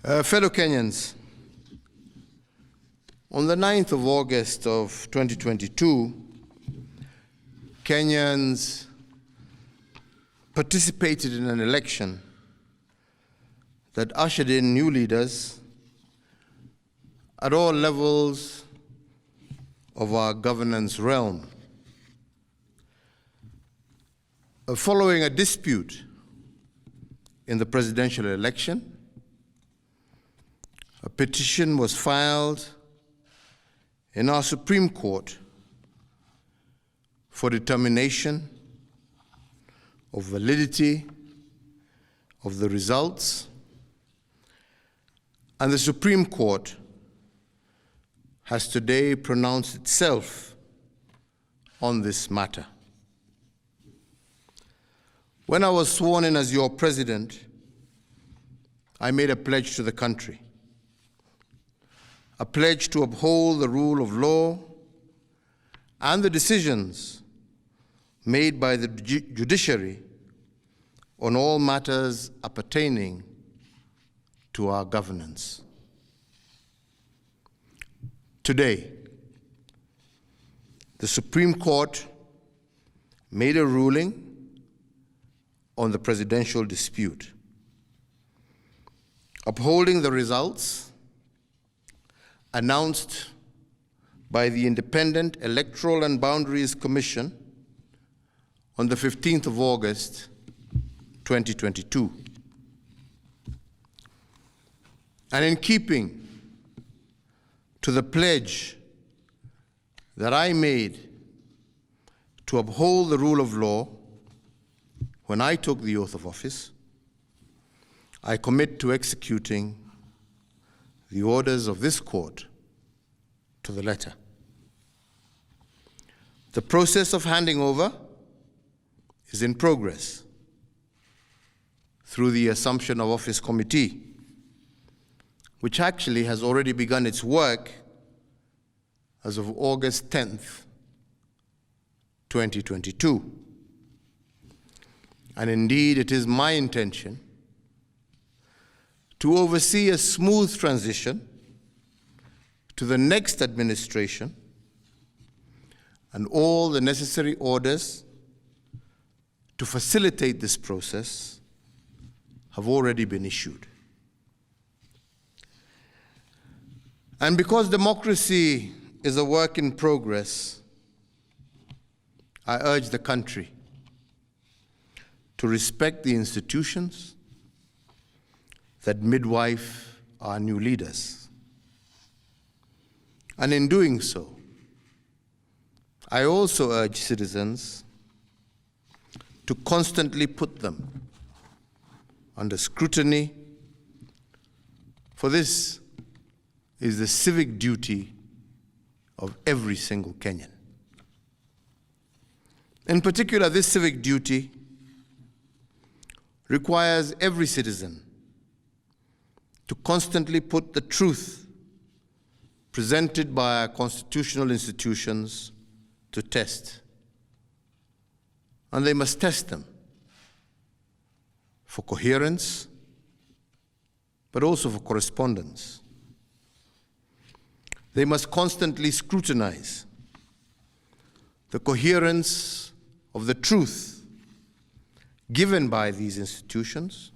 Fellow Kenyans, on the 9th of August of 2022, Kenyans participated in an election that ushered in new leaders at all levels of our governance realm. Following a dispute in the presidential election, a petition was filed in our Supreme Court for determination of validity of the results, and the Supreme Court has today pronounced itself on this matter. When I was sworn in as your president, I made a pledge to the country, a pledge to uphold the rule of law and the decisions made by the judiciary on all matters appertaining to our governance. Today, the Supreme Court made a ruling on the presidential dispute, upholding the results announced by the Independent Electoral and Boundaries Commission on the 15th of August, 2022. And in keeping to the pledge that I made to uphold the rule of law when I took the oath of office, I commit to executing the orders of this court to the letter. The process of handing over is in progress through the Assumption of Office Committee, which actually has already begun its work as of August 10th, 2022. And indeed, it is my intention to oversee a smooth transition to the next administration, and all the necessary orders to facilitate this process have already been issued. And because democracy is a work in progress, I urge the country to respect the institutions that midwife our new leaders. And in doing so, I also urge citizens to constantly put them under scrutiny, for this is the civic duty of every single Kenyan. In particular, this civic duty requires every citizen to constantly put the truth presented by our constitutional institutions to test. And they must test them for coherence, but also for correspondence. They must constantly scrutinize the coherence of the truth given by these institutions,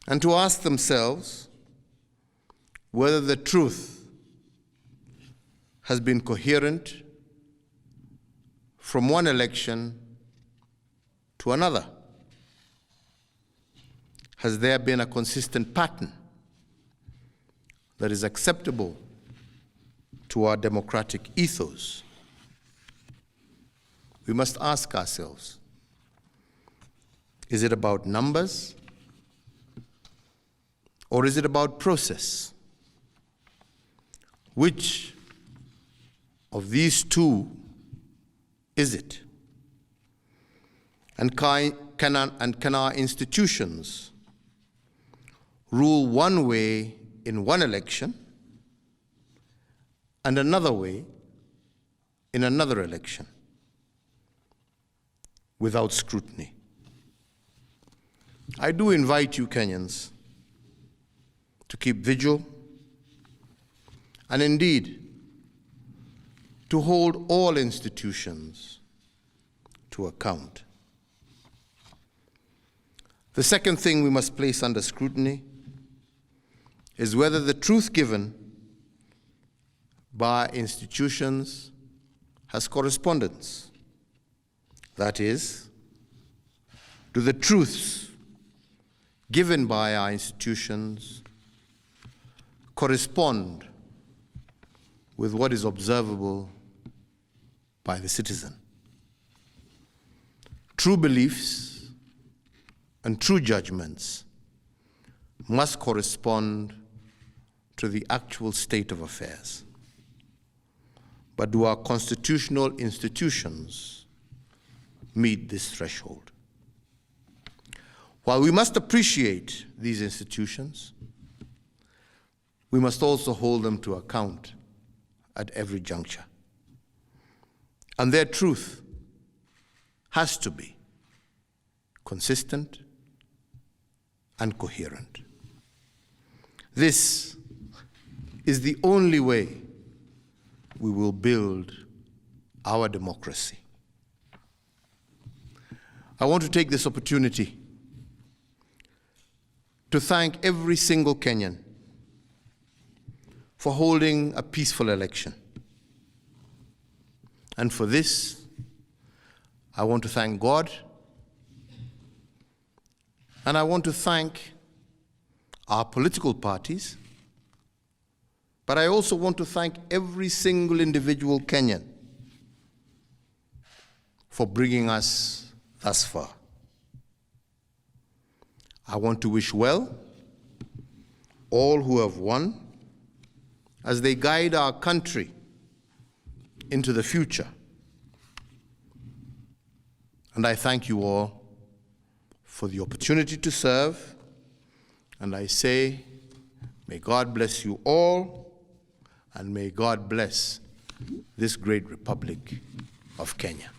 and to ask themselves whether the truth has been coherent from one election to another. Has there been a consistent pattern that is acceptable to our democratic ethos? We must ask ourselves, is it about numbers, or is it about process? Which of these two is it? And can our institutions rule one way in one election and another way in another election without scrutiny? I do invite you, Kenyans, to keep vigil, and indeed to hold all institutions to account. The second thing we must place under scrutiny is whether the truth given by institutions has correspondence. That is, do the truths given by our institutions correspond with what is observable by the citizen? True beliefs and true judgments must correspond to the actual state of affairs. But do our constitutional institutions meet this threshold? While we must appreciate these institutions, we must also hold them to account at every juncture. And their truth has to be consistent and coherent. This is the only way we will build our democracy. I want to take this opportunity to thank every single Kenyan for holding a peaceful election. And for this, I want to thank God, and I want to thank our political parties, but I also want to thank every single individual Kenyan for bringing us thus far. I want to wish well all who have won as they guide our country into the future. And I thank you all for the opportunity to serve, and I say, may God bless you all, and may God bless this great Republic of Kenya.